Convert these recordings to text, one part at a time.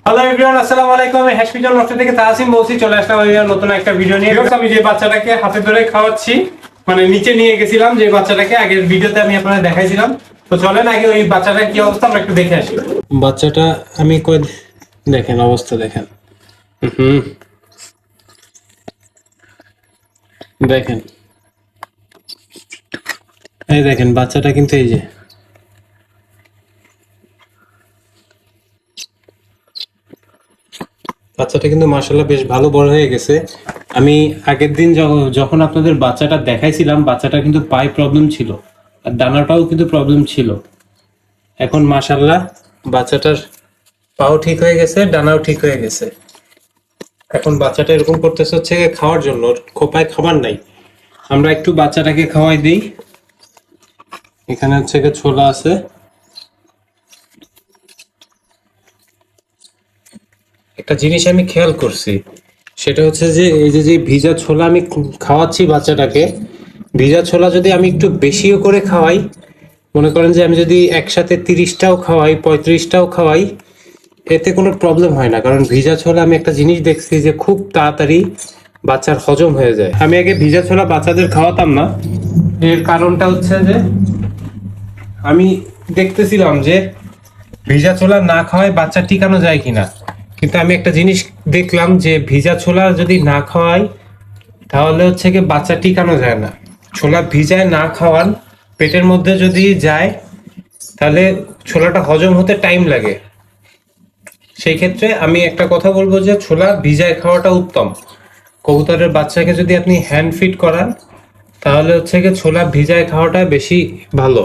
Hello everyone, আসসালামু আলাইকুম। আমি হসপিটাল নষ্ট থেকে তাহসিন বলছি। চলে আসলাম নতুন একটা ভিডিও নিয়ে। আমি যে বাচ্চাটাকে হাতে ধরে খাওয়াচ্ছি, মানে নিচে নিয়ে গেছিলাম, যে বাচ্চাটাকে আগের ভিডিওতে আমি আপনাদের দেখাইছিলাম। তো চলেন আগে ওই বাচ্চাটার কি অবস্থা আমরা একটু দেখে আসি। বাচ্চাটা আমি কই দেখেন, অবস্থা দেখেন। হুম, দেখেন, এই দেখেন বাচ্চাটা কিন্তু এই যে বাচ্চাটা কিন্তু মাশাআল্লাহ বেশ ভালো বড় হয়ে গেছে। আমি আগের দিন যখন আপনাদের বাচ্চাটা দেখাইছিলাম, বাচ্চাটা কিন্তু পায়ে প্রবলেম ছিল আর ডানাটাও কিন্তু প্রবলেম ছিল। এখন মাশাআল্লাহ বাচ্চাটার পাও ঠিক হয়ে গেছে, ডানাও ঠিক হয়ে গেছে। এখন বাচ্চাটা এরকম করতেছে হচ্ছে খাওয়ার জন্য, ওর খোপায় খাবার নাই। আমরা একটু বাচ্চাটাকে খাওয়াই দিই। এখানে হচ্ছে ছোলা আছে। একটা জিনিস আমি খেয়াল করছি, সেটা হচ্ছে যে এই যে ভিজা ছোলা আমি খাওয়াচ্ছি বাচ্চাটাকে, ভিজা ছোলা যদি আমি একটু বেশিও করে খাওয়াই, মনে করেন যে আমি যদি একসাথে 30টাও খাওয়াই, 35টাও খাওয়াই, এতে কোনো প্রবলেম হয় না। কারণ ভিজা ছোলা আমি একটা জিনিস দেখছি যে খুব তাড়াতাড়ি বাচ্চার হজম হয়ে যায়। আমি আগে ভিজা ছোলা বাচ্চাদের খাওয়াতাম না। এর কারণটা হচ্ছে যে আমি দেখতেছিলাম যে ভিজা ছোলা না খাওয়ায় বাচ্চা টিকানো যায় কিনা। কিন্তু আমি একটা জিনিস দেখলাম যে ভিজা ছোলা যদি না খাওয়াই তাহলে হচ্ছে কি বাচ্চা টিকানো যায় না। ছোলা ভিজায় না খাওয়ান, পেটের মধ্যে যদি যায় তাহলে ছোলাটা হজম হতে টাইম লাগে। সেই ক্ষেত্রে আমি একটা কথা বলবো যে ছোলা ভিজায় খাওয়াটা উত্তম। কবুতরের বাচ্চাকে যদি আপনি হ্যান্ড ফিড করান তাহলে হচ্ছে কি ছোলা ভিজায় খাওয়াটা বেশি ভালো।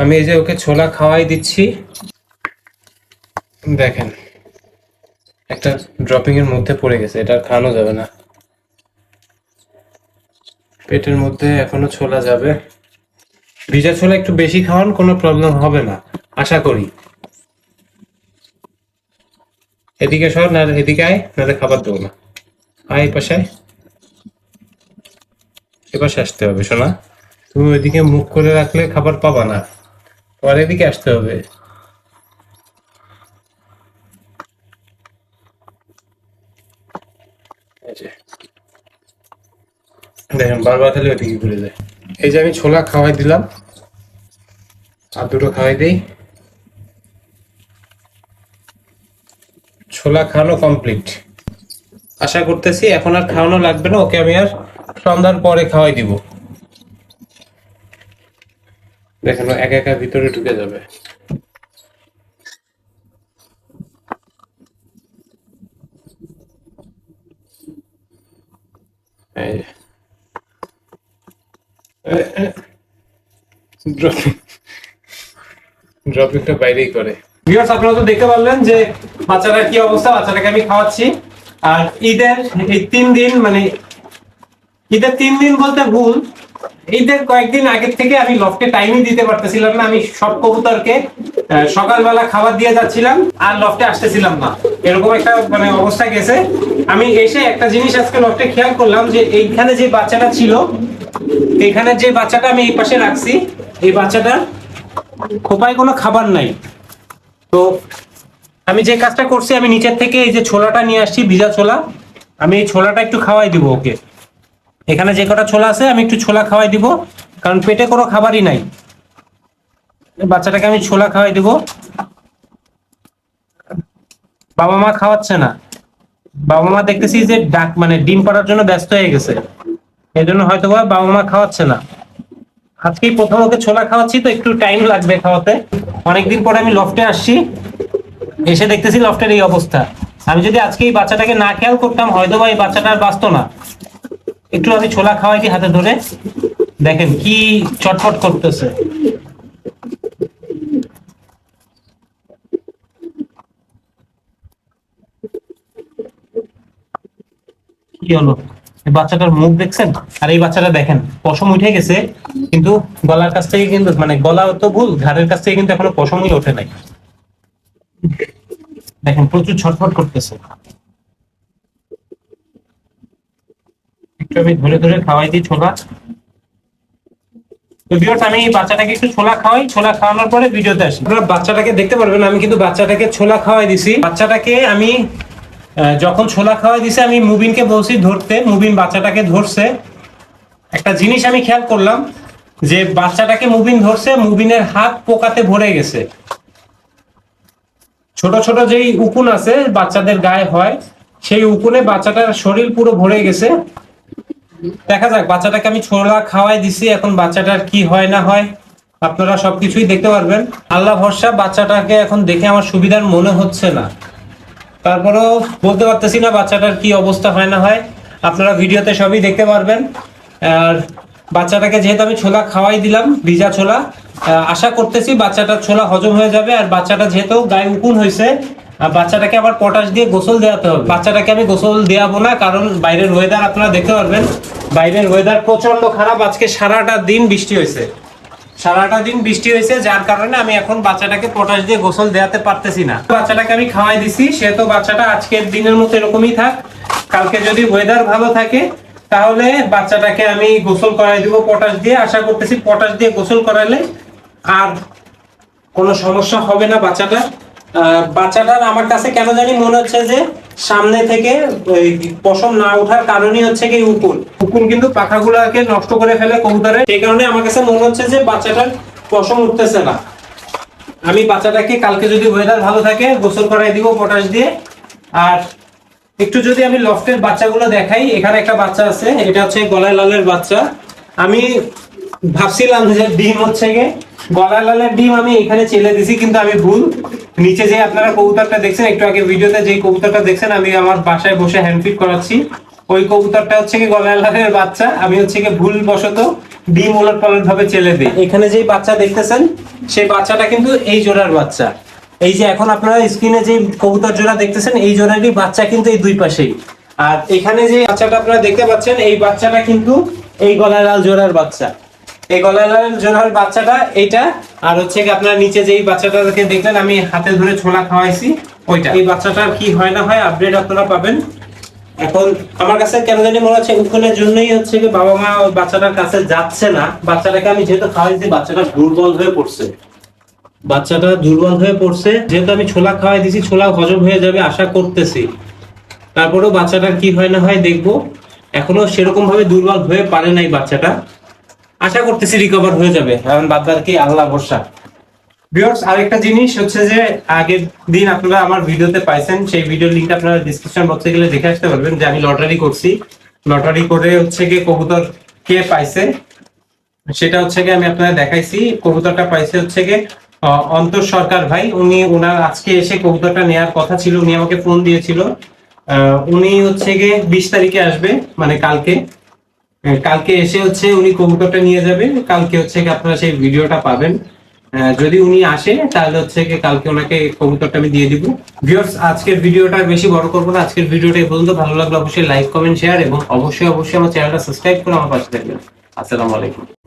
আমি এই যে ওকে ছোলা খাওয়াই দিচ্ছি, দেখেন একটা ড্রপিং এর মধ্যে পড়ে গেছে, এটা আর খাওয়ানো যাবে না। পেটের মধ্যে এখনো ছোলা যাবে। ভিজা ছোলা একটু বেশি খাওয়ান, কোনো প্রবলেম হবে না আশা করি। এদিকে সর, না এদিকে আয়, নাহলে খাবার দেবো না। আয় এই পাশে, এপাশে আসতে হবে শোনা। তুমি ওইদিকে মুখ করে রাখলে খাবার পাবা না, তোমার এদিকে আসতে হবে। এই যে দেখেন বারবার খালি ওইদিকে ঘুরে যায়। এই যে আমি ছোলা খাওয়াই দিলাম, আর দুটো খাওয়াই দিই। ছোলা খাওয়ানো কমপ্লিট। আশা করতেছি এখন আর খাওয়ানো লাগবে না, ওকে আমি আর সন্ধ্যার পরে খাওয়াই দিব। দেখেন ও একা একা ভিতরে ঢুকে যাবে। এই ড্রপিংটা বাইরেই করে। ভিউয়ার্স, আপনারা তো দেখতে পারলেন যে বাচ্চাটার কি অবস্থা। বাচ্চাটাকে আমি খাওয়াচ্ছি। আর ঈদের এই 3 দিন, মানে ঈদের 3 দিন বলতে ভুল, ঈদের কয়েকদিন আগের থেকে আমি লফটে টাইমই দিতে পারতেছিলাম না। আমি সব কবুতরকে সকালবেলা খাবার দিয়ে যাচ্ছিলাম আর লফটে আসতেছিলাম না, এরকম একটা মানে অবস্থা গেছে। আমি এসে একটা জিনিস আজকে লফটে খেয়াল করলাম যে এইখানে যে বাচ্চাটা ছিল, এখানে যে বাচ্চাটা আমি এই পাশে রাখছি, এই বাচ্চাটা খোপায় কোনো খাবার নাই। তো আমি যে কাজটা করছি, আমি নিচের থেকে এই যে ছোলাটা নিয়ে আসছি, ভিজা ছোলা, আমি এই ছোলাটা একটু খাওয়াই দিব ওকে। এখানে যে কটা ছোলা আছে আমি একটু ছোলা খাওয়াই দিব, কারণ পেটে কোনো খাবারই নাই। বাচ্চাটাকে আমি ছোলা খাওয়াই দিব। বাবা মা খাওয়াচ্ছে না, বাবা মা দেখতেছি যে ডাক মানে ডিম পাড়ার জন্য ব্যস্ত হয়ে গেছে, এই জন্য হয়তো বাবা মা খাওয়াচ্ছে না। আজকেই প্রথম ওকে ছোলা খাওয়াচ্ছি, তো একটু টাইম লাগবে খাওয়াতে। অনেকদিন পরে আমি লফটে আসছি, এসে দেখতেছি লফটের এই অবস্থা। আমি যদি আজকে এই বাচ্চাটাকে না খেয়াল করতাম হয়তো বা এই বাচ্চাটা আর বাঁচতো না। একটু আমি ছোলা খাওয়াই দিই হাতে ধরে, দেখেন কি চটপট করতেছে। কি হলো, এই বাচ্চাটার মুখ দেখছেন? আর এই বাচ্চাটা দেখেন পশম উঠে গেছে, কিন্তু গলার কাছ থেকে কিন্তু, মানে গলা তো ভুল, ঘাড়ের কাছ থেকে কিন্তু এখনো পশমই ওঠে নাই। দেখেন প্রচুর ছটফট করতেছে। একটু আমি ধরে ধরে খাওয়াই দিই ছোলা। তো ভিউয়ার্স আমি বাচ্চাটাকে একটু ছোলা খাওয়াই, ছোলা খাওয়ানোর পরে ভিডিওতে আসি। আপনারা বাচ্চাটাকে দেখতে পারবেন, আমি কিন্তু বাচ্চাটাকে ছোলা খাওয়াই দিছি। বাচ্চাটাকে আমি যখন ছোলা খাওয়াই দিছি, আমি মুবিনকে বলছি ধরতে, মুবিন বাচ্চাটাকে ধরছে। একটা জিনিস আমি খেয়াল করলাম যে বাচ্চাটাকে মুবিন ধরছে, মুবিনের হাত পোকাতে ভরে গেছে। ছোট ছোট যেই উকুন আছে বাচ্চাদের গায়ে হয়, সেই উকুনে বাচ্চাটার শরীর পুরো ভরে গেছে। দেখা যাক, বাচ্চাটাকে আমি ছোলা খাওয়াই দিছি, এখন বাচ্চাটার কি হয় না হয় আপনারা সবকিছুই দেখতে পারবেন। আল্লাহ ভরসা, বাচ্চাটাকে এখন দেখে আমার সুবিধার মনে হচ্ছে না, তারপরেও বলতে পারতেছি না বাচ্চাটার কি অবস্থা হয় না হয়, আপনারা ভিডিওতে সবই দেখতে পারবেন। আর বাচ্চাটাকে যেহেতু আমি ছোলা খাওয়াই দিলাম, ভিজা ছোলা, আশা করতেছি বাচ্চাটার ছোলা হজম হয়ে যাবে। আর বাচ্চাটা যেহেতু গায়ে উকুন হয়েছে, বাচ্চাটাকে আবার পটাশ দিয়ে গোসল দেওয়াতে হবে। বাচ্চাটাকে আমি গোসল দেওয়াবো না, কারণ বাইরের ওয়েদার আপনারা দেখতে পারবেন, বাইরের ওয়েদার প্রচন্ড খারাপ। আজকে সারাটা দিন বৃষ্টি হয়েছে, সারাটা দিন বৃষ্টি হয়েছে, যার কারণে আমি এখন বাচ্চাটাকে পটাশ দিয়ে গোসল দেওয়াতে পারতেছি না। বাচ্চাটাকে আমি খাওয়াই দিছি, সে তো বাচ্চাটা আজকের দিনের মতো এরকমই থাক। কালকে যদি ওয়েদার ভালো থাকে তাহলে বাচ্চাটাকে আমি গোসল করাই দিব পটাশ দিয়ে। আশা করতেছি পটাশ দিয়ে গোসল করালে আর কোনো সমস্যা হবে না বাচ্চাটা। বাচ্চাটার আমার কাছে কেন জানি মনে হচ্ছে যে সামনে থেকে পশম না ওঠার কারণই হচ্ছে কি উকুন। উকুন কিন্তু পাখাগুলোকে নষ্ট করে ফেলে কবুতরের, সেই কারণে আমার কাছে মনে হচ্ছে যে বাচ্চাটার পশম উঠতেছে না। আমি বাচ্চাটাকে কালকে যদি ওয়েদার ভালো থাকে গোসল করাই দিব পটাশ দিয়ে। আর একটু যদি আমি লফটের বাচ্চাগুলো দেখাই, এখানে একটা বাচ্চা আছে, এটা হচ্ছে গলায় লালের বাচ্চা। আমি ভাবছিলাম যে ডিম হচ্ছে গে গলায় লালের ডিম আমি এখানে চেলে দিছি, কিন্তু আমি ভুল। নিচে যে আপনারা কবুতরটা দেখছেন একটু আগে ভিডিওতে, যে কবুতরটা দেখছেন আমি আমার বাসায় বসে হ্যান্ড ফিড করাচ্ছি, ওই কবুতরটা হচ্ছে কি গলায় লালের বাচ্চা। আমি হচ্ছে কি ভুল বশত ডিম ওলট পালট ভাবে চেলে দিই। এখানে যে বাচ্চা দেখতেছেন সেই বাচ্চাটা কিন্তু এই জোড়ার বাচ্চা। এই যে এখন আপনারা স্ক্রিনে যে কবুতর জোড়া দেখতেছেন, এই জোড়ারই বাচ্চা কিন্তু এই দুই পাশেই। আর এখানে যে বাচ্চাটা আপনারা দেখতে পাচ্ছেন, এই বাচ্চাটা কিন্তু এই গলায় লাল জোড়ার বাচ্চা। এই গলায় লাল জোড়ার বাচ্চাটা এইটা। আর হচ্ছে কি আপনারা নিচে যেই বাচ্চাটাকে দেখলেন আমি হাতে ধরে ছোলা খাওয়াইছি, ওইটা। এই বাচ্চাটার কি হয় না হয় আপডেট আপনারা পাবেন। এখন আমার কাছে কেন জানি মনে হচ্ছে উকুনের জন্যই হচ্ছে কি বাবা মা ওই বাচ্চাটার কাছে যাচ্ছে না। বাচ্চাটাকে আমি যেহেতু খাওয়াইছি, বাচ্চাটা দুর্বল হয়ে পড়ছে, বাচ্চাটা দুর্বল হয়ে পড়ছে। যেহেতু আমি ছোলা খাওয়াই দিছি, ছোলা হজম হয়ে যাবে আশা করতেছি। তারপরেও বাচ্চাটার কি হয় না হয় দেখবো। এখনো সেরকম ভাবে দুর্বল হয়ে পারে নাই বাচ্চাটা, আশা করতেছি রিকভার হয়ে যাবে। এখন বাদ বাকি আল্লাহ ভরসা। ভিউয়ার্স আরেকটা জিনিস হচ্ছে যে আগের দিন আপনারা আমার ভিডিওতে পাইছেন, সেই ভিডিওর লিংক আপনারা ডেসক্রিপশন বক্সে গেলে দেখে আসতে পারবেন যে আমি লটারি করছি। লটারি করে হচ্ছে কি কবুতর কে পাইছে সেটা হচ্ছে কি আমি আপনাদের দেখাইছি। কবুতরটা পাইছে হচ্ছে কি অন্তর সরকার ভাই। ওনার আজকে এসে কবুতরটা নেওয়ার কথা ছিল, উনি আমাকে ফোন দিয়েছিল। উনি হচ্ছে গিয়ে 20 তারিখে আসবে, মানে কালকে। কালকে এসে হচ্ছে উনি কবুতরটা নিয়ে যাবে। কালকে হচ্ছে কি আপনারা সেই ভিডিওটা পাবেন। যদি উনি আসে তাহলে হচ্ছে কি কালকে ওনাকে কবুতরটা আমি দিয়ে দিব। ভিউয়ার্স আজকের ভিডিওটা বেশি বড় করবো না, আজকের ভিডিওটা এই পর্যন্ত। ভালো লাগলে অবশ্যই লাইক কমেন্ট শেয়ার এবং অবশ্যই আমার চ্যানেলটা সাবস্ক্রাইব করে আমার পাশে থাকবেন। আসসালামু আলাইকুম।